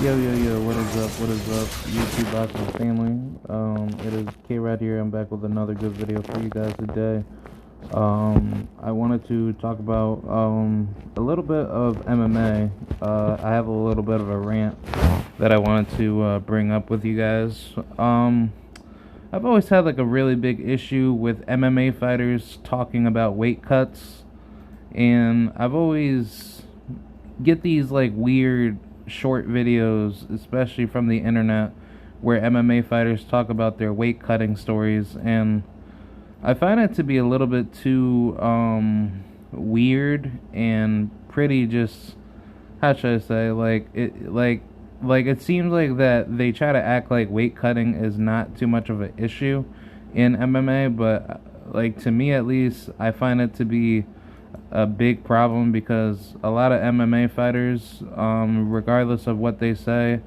Yo, what is up, YouTube Boxing family? It is K-Rod here. I'm back with another good video for you guys today. I wanted to talk about, a little bit of MMA. I have a little bit of a rant that I wanted to, bring up with you guys. I've always had, like, a really big issue with MMA fighters talking about weight cuts, and I've always get these, like, weird short videos, especially from the internet, where MMA fighters talk about their weight cutting stories, and I find it to be a little bit too weird and pretty just, how should I say, it seems like that they try to act like weight cutting is not too much of an issue in MMA, but like, to me at least, I find it to be a big problem because a lot of MMA fighters, regardless of what they say,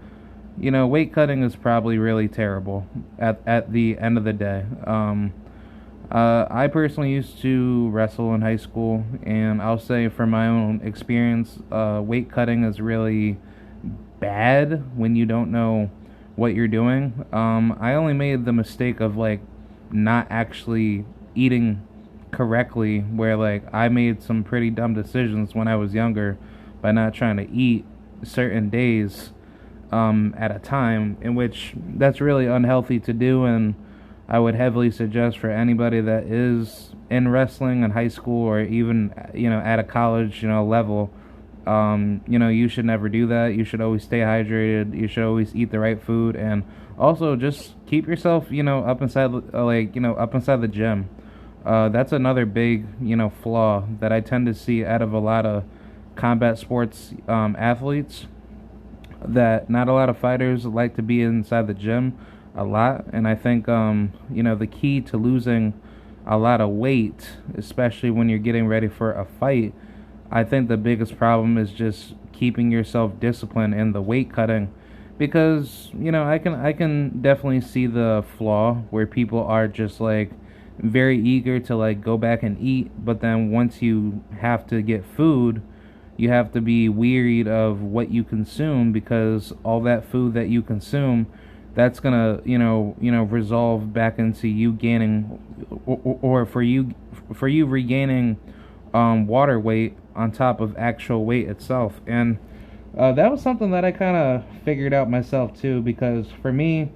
weight cutting is probably really terrible at the end of the day. I personally used to wrestle in high school, and I'll say from my own experience, weight cutting is really bad when you don't know what you're doing. I only made the mistake of, like, not actually eating correctly, where, like, I made some pretty dumb decisions when I was younger by not trying to eat certain days at a time, in which that's really unhealthy to do, and I would heavily suggest for anybody that is in wrestling in high school or even at a college level, you should never do that. You should always stay hydrated. You should always eat the right food, and also just keep yourself up inside up inside the gym. That's another big, flaw that I tend to see out of a lot of combat sports athletes, that not a lot of fighters like to be inside the gym a lot. And I think, the key to losing a lot of weight, especially when you're getting ready for a fight, I think the biggest problem is just keeping yourself disciplined in the weight cutting. Because, I can definitely see the flaw where people are just, like, very eager to, like, go back and eat, but then once you have to get food, you have to be wearied of what you consume, because all that food that you consume, that's gonna resolve back into you gaining, or for you regaining water weight on top of actual weight itself. And that was something that I kind of figured out myself too, because for me,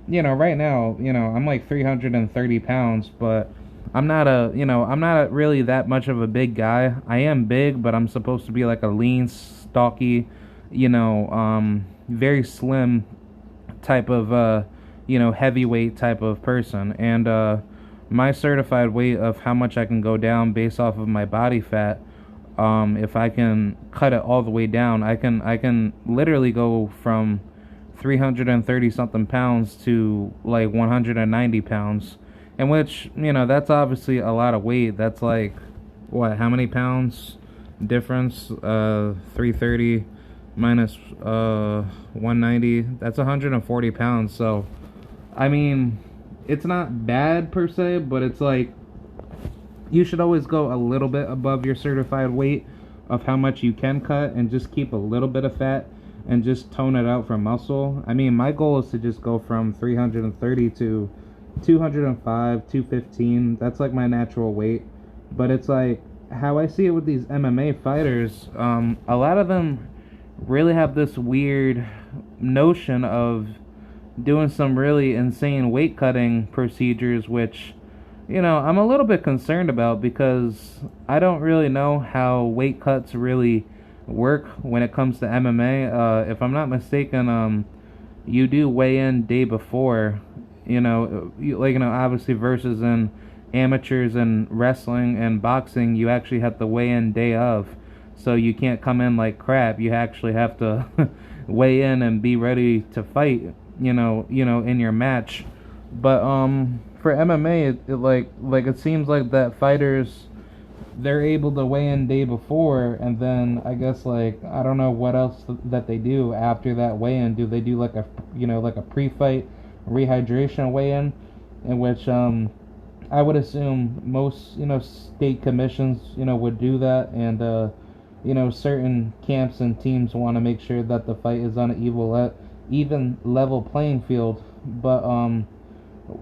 right now, I'm like 330 pounds, but I'm not really that much of a big guy. I am big, but I'm supposed to be like a lean, stocky, very slim type of, heavyweight type of person. And my certified weight of how much I can go down based off of my body fat, if I can cut it all the way down, I can literally go from 330 something pounds to like 190 pounds, in which, that's obviously a lot of weight. That's like, what, how many pounds difference? 330 minus 190, that's 140 pounds. So I mean, it's not bad per se, but it's like, you should always go a little bit above your certified weight of how much you can cut, and just keep a little bit of fat and just tone it out for muscle. I mean, my goal is to just go from 330 to 205, 215. That's like my natural weight. But it's like, how I see it with these MMA fighters, a lot of them really have this weird notion of doing some really insane weight cutting procedures, which, I'm a little bit concerned about, because I don't really know how weight cuts really work when it comes to MMA. If I'm not mistaken, you do weigh in day before, obviously, versus in amateurs and wrestling and boxing, you actually have to weigh in day of, so you can't come in like crap. You actually have to weigh in and be ready to fight, in your match. But for MMA, it seems like that fighters, they're able to weigh in day before, and then I guess, like, I don't know what else that they do after that weigh-in. Do they do like a pre-fight rehydration weigh-in, in which I would assume most state commissions would do that, and certain camps and teams want to make sure that the fight is on an even level playing field. But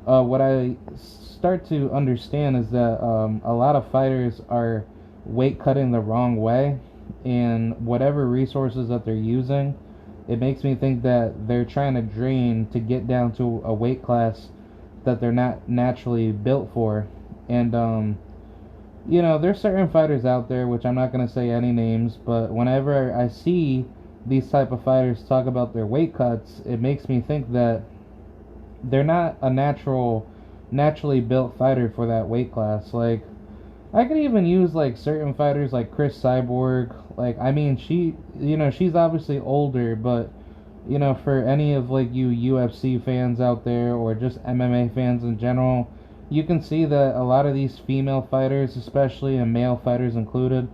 what I start to understand is that a lot of fighters are weight cutting the wrong way, and whatever resources that they're using, it makes me think that they're trying to drain to get down to a weight class that they're not naturally built for. And there's certain fighters out there, which I'm not going to say any names, but whenever I see these type of fighters talk about their weight cuts, it makes me think that they're not a naturally built fighter for that weight class. Like, I could even use like certain fighters like Chris Cyborg. Like, I mean, she's obviously older, but for any of like you UFC fans out there or just MMA fans in general, you can see that a lot of these female fighters, especially and male fighters included,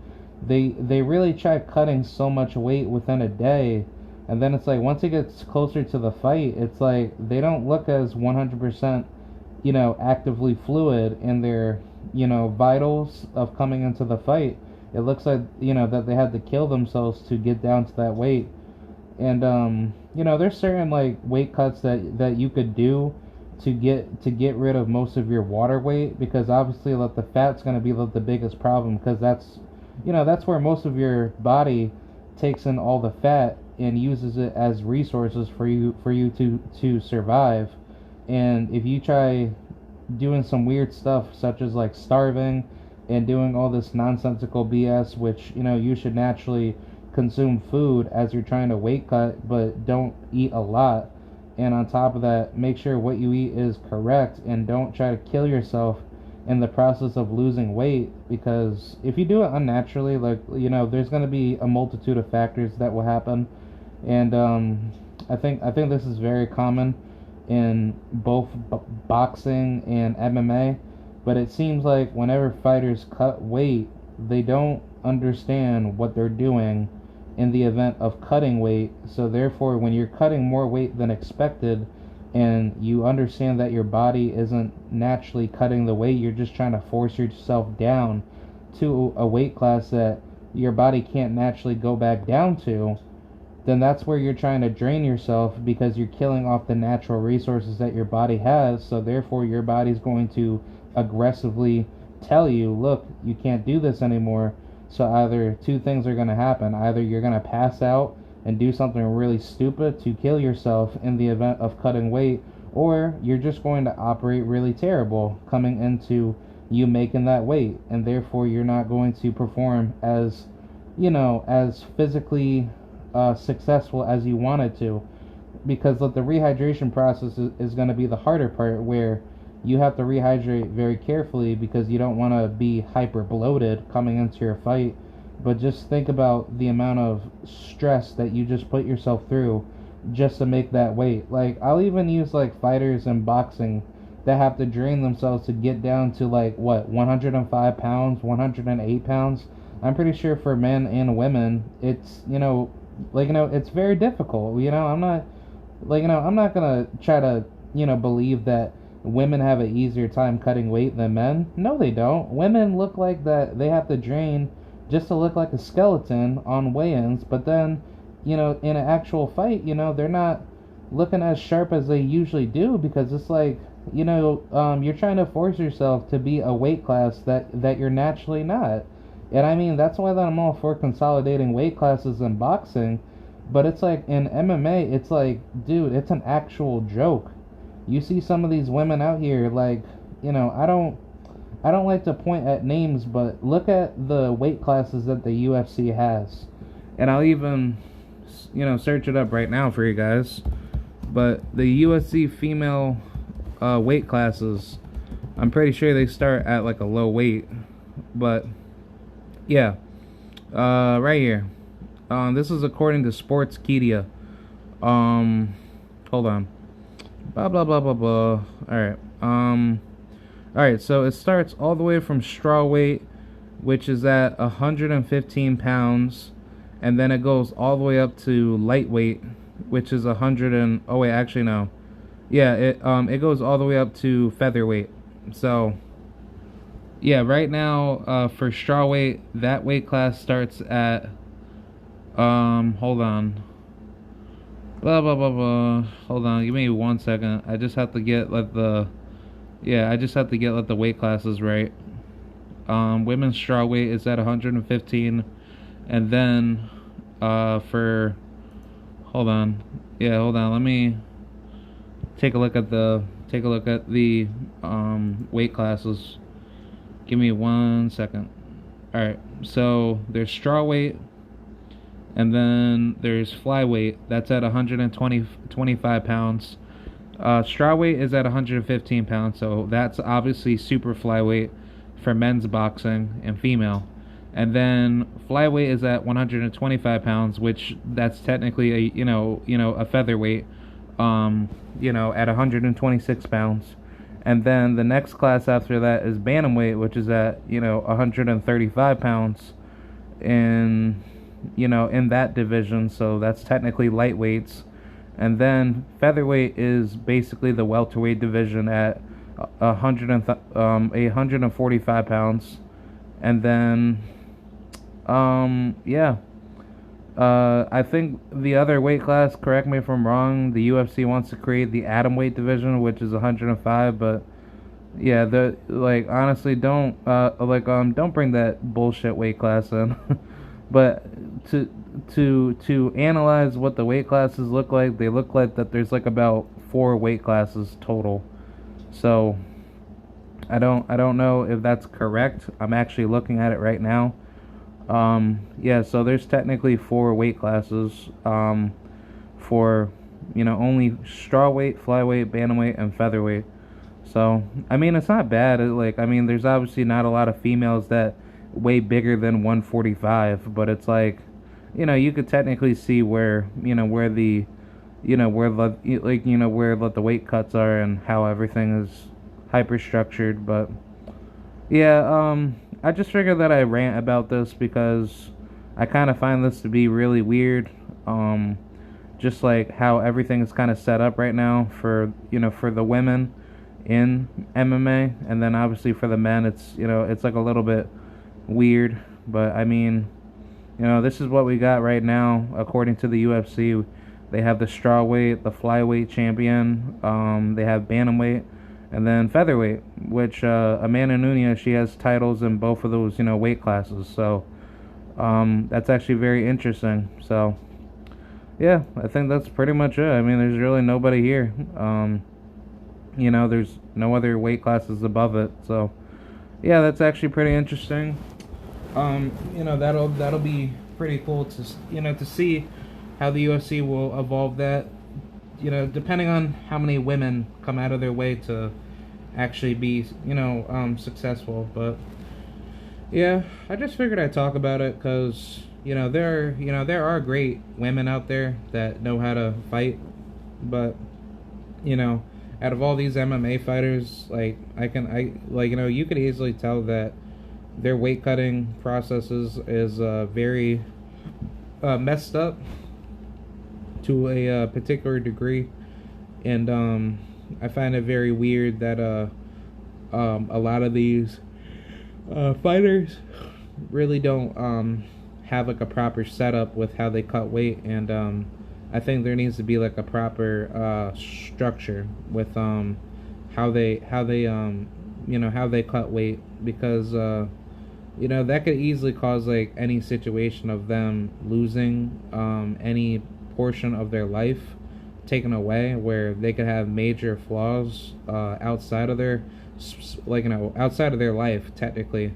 they really try cutting so much weight within a day, and then it's like once it gets closer to the fight, it's like they don't look as 100% actively fluid in their vitals of coming into the fight. It looks like that they had to kill themselves to get down to that weight. And there's certain like weight cuts that you could do to get rid of most of your water weight, because obviously like the fat's going to be the biggest problem, because that's where most of your body takes in all the fat and uses it as resources for you to survive. And if you try doing some weird stuff such as like starving and doing all this nonsensical BS, which you should naturally consume food as you're trying to weight cut, but don't eat a lot. And on top of that, make sure what you eat is correct, and don't try to kill yourself in the process of losing weight, because if you do it unnaturally, like there's going to be a multitude of factors that will happen. And I think this is very common in both boxing and MMA, but it seems like whenever fighters cut weight, they don't understand what they're doing in the event of cutting weight. So therefore, when you're cutting more weight than expected, and you understand that your body isn't naturally cutting the weight, you're just trying to force yourself down to a weight class that your body can't naturally go back down to, then that's where you're trying to drain yourself, because you're killing off the natural resources that your body has. So therefore your body's going to aggressively tell you, look, you can't do this anymore. So either two things are going to happen. Either you're going to pass out and do something really stupid to kill yourself in the event of cutting weight, or you're just going to operate really terrible coming into you making that weight, and therefore you're not going to perform as as physically successful as you wanted to, because the rehydration process is going to be the harder part, where you have to rehydrate very carefully because you don't want to be hyper bloated coming into your fight. But just think about the amount of stress that you just put yourself through just to make that weight. Like, I'll even use like fighters in boxing that have to drain themselves to get down to like 105 pounds, 108 pounds. I'm pretty sure for men and women, it's it's very difficult. I'm not gonna try to believe that women have an easier time cutting weight than men. No, they don't. Women look like that they have to drain just to look like a skeleton on weigh-ins, but then in an actual fight, they're not looking as sharp as they usually do, because it's like you're trying to force yourself to be a weight class that you're naturally not. And I mean, that's why that I'm all for consolidating weight classes in boxing, but it's like in MMA, it's like, dude, it's an actual joke. You see some of these women out here, like, I don't like to point at names, but look at the weight classes that the UFC has. And I'll even, search it up right now for you guys. But the UFC female weight classes, I'm pretty sure they start at like a low weight. But, yeah. Right here. This is according to Sportskeeda. Hold on. Blah, blah, blah, blah, blah. Alright. Alright, so it starts all the way from straw weight, which is at 115 pounds, and then it goes all the way up to lightweight, which is 100 and... Oh, wait, actually, no. Yeah, it goes all the way up to featherweight. So, Yeah, right now, for strawweight, that weight class starts at hold on. Blah blah blah blah. Hold on, give me 1 second. I just have to get like the yeah, I just have to get like the weight classes right. Women's strawweight is at 115, and then for hold on, yeah, hold on. Let me take a look at the weight classes. Give me 1 second. All right, so there's strawweight, and then there's flyweight. That's at 25 pounds. Strawweight is at 115 pounds, so that's obviously super flyweight for men's boxing and female. And then flyweight is at 125 pounds, which that's technically a a featherweight, at 126 pounds. And then the next class after that is bantamweight, which is at 135 pounds in that division. So that's technically lightweights. And then featherweight is basically the welterweight division at 145 pounds. And then yeah, I think the other weight class, correct me if I'm wrong, the UFC wants to create the atomweight division, which is 105. But yeah, the like honestly, don't bring that bullshit weight class in. But to analyze what the weight classes look like, they look like that there's like about 4 weight classes total. So I don't know if that's correct. I'm actually looking at it right now. Yeah, so there's technically 4 weight classes. For only strawweight, flyweight, bantamweight, and featherweight. So I mean, it's not bad. There's obviously not a lot of females that weigh bigger than 145, but it's like, you could technically see where where the where the weight cuts are and how everything is hyper structured. But yeah, I just figured that I rant about this because I kind of find this to be really weird. Just like how everything is kind of set up right now for for the women in MMA, and then obviously for the men, it's like a little bit weird. But I mean, this is what we got right now according to the UFC. They have the strawweight, the flyweight champion. They have bantamweight, and then featherweight, which Amanda Nunes, she has titles in both of those weight classes. So that's actually very interesting. So yeah, I think that's pretty much it. I mean, there's really nobody here. There's no other weight classes above it. So yeah, that's actually pretty interesting. That'll be pretty cool to see how the UFC will evolve that. Depending on how many women come out of their way to actually be successful. But yeah, I just figured I'd talk about it because there are great women out there that know how to fight, but out of all these MMA fighters, like you could easily tell that their weight cutting processes is very messed up to a particular degree, and I find it very weird that a lot of these fighters really don't have like a proper setup with how they cut weight, and I think there needs to be like a proper structure with how they how they cut weight, because that could easily cause like any situation of them losing any portion of their life taken away, where they could have major flaws outside of their outside of their life technically,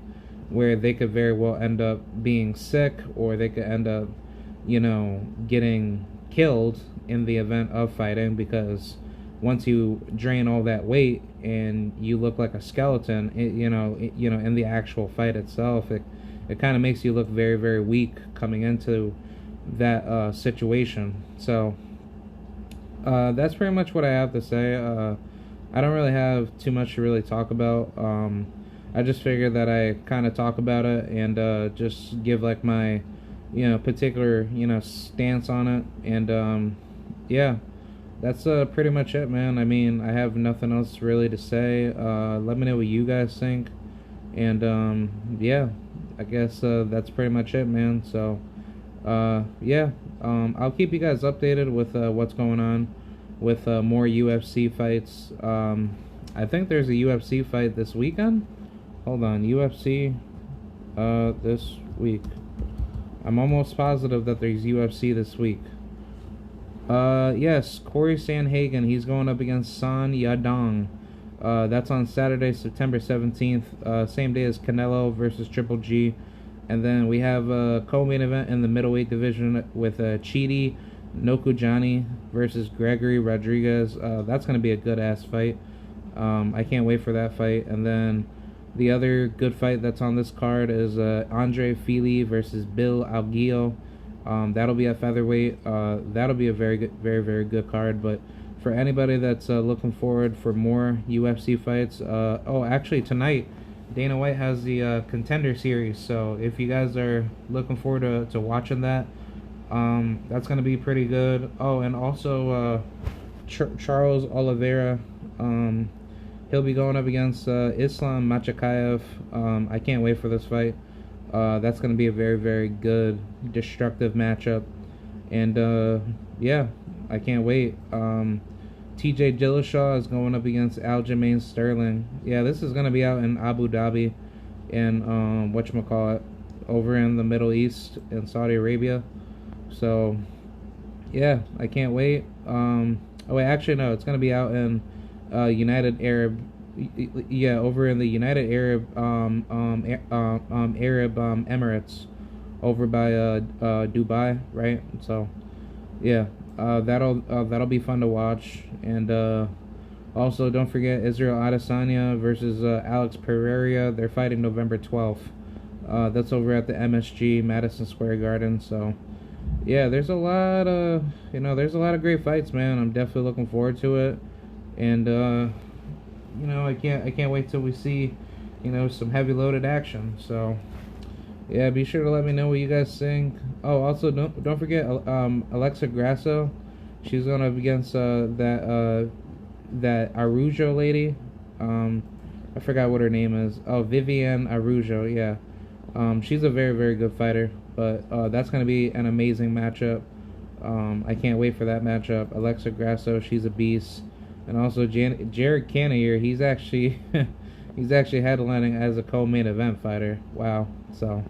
where they could very well end up being sick, or they could end up getting killed in the event of fighting, because once you drain all that weight and you look like a skeleton, in the actual fight itself, it kind of makes you look very, very weak coming into that situation. So that's pretty much what I have to say. I don't really have too much to really talk about. I just figured that I kind of talk about it and just give like my particular stance on it, and yeah, that's pretty much it, man. I mean, I have nothing else really to say. Let me know what you guys think, And yeah, I guess that's pretty much it, man. So yeah, I'll keep you guys updated with what's going on with more UFC fights. I think there's a UFC fight this weekend. Hold on, UFC this week. I'm almost positive that there's UFC this week. Yes, Corey Sandhagen, he's going up against San Yadong. That's on Saturday, September 17th, same day as Canelo versus Triple G. And then we have a co-main event in the middleweight division with Chidi Nokujani versus Gregory Rodriguez. That's going to be a good-ass fight. I can't wait for that fight. And then the other good fight that's on this card is Andre Fili versus Bill Alguillo. That'll be at featherweight. That'll be a very good, very good card. But for anybody that's looking forward for more UFC fights, oh, actually tonight Dana White has the Contender Series. So if you guys are looking forward to watching that, that's gonna be pretty good. Oh, and also Charles Oliveira. He'll be going up against Islam Makhachev. I can't wait for this fight. That's going to be a very good, destructive matchup. And yeah, I can't wait. TJ Dillashaw is going up against Aljamain Sterling. Yeah, this is going to be out in Abu Dhabi and whatchamacallit, over in the Middle East in Saudi Arabia. So yeah, I can't wait. Oh wait, actually no, it's going to be out in United Arab, yeah, over in the United Arab Emirates, over by Dubai, right? So yeah, that'll be fun to watch. And also don't forget Israel Adesanya versus Alex Pereira. They're fighting November 12th. That's over at the MSG, Madison Square Garden. So yeah, there's a lot of great fights, man. I'm definitely looking forward to it. And I can't wait till we see, some heavy loaded action. So yeah, be sure to let me know what you guys think. Oh, also don't forget Alexa Grasso. She's going up against that Arujo lady. I forgot what her name is. Oh, Viviane Arujo. Yeah. She's a very good fighter, but that's going to be an amazing matchup. I can't wait for that matchup. Alexa Grasso, she's a beast. And also Jared Cannonier, he's actually headlining as a co-main event fighter. Wow. So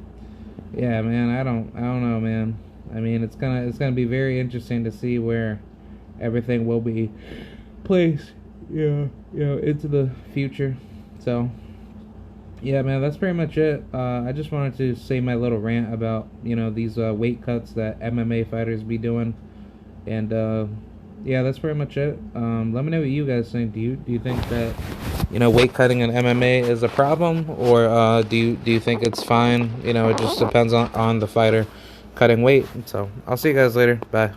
yeah, man, I don't know, man. I mean, it's gonna be very interesting to see where everything will be placed, into the future. So yeah, man, that's pretty much it. I just wanted to say my little rant about these weight cuts that MMA fighters be doing. And yeah, that's pretty much it. Let me know what you guys think. Do you think that weight cutting in MMA is a problem, or do you think it's fine? It just depends on the fighter cutting weight. So I'll see you guys later. Bye.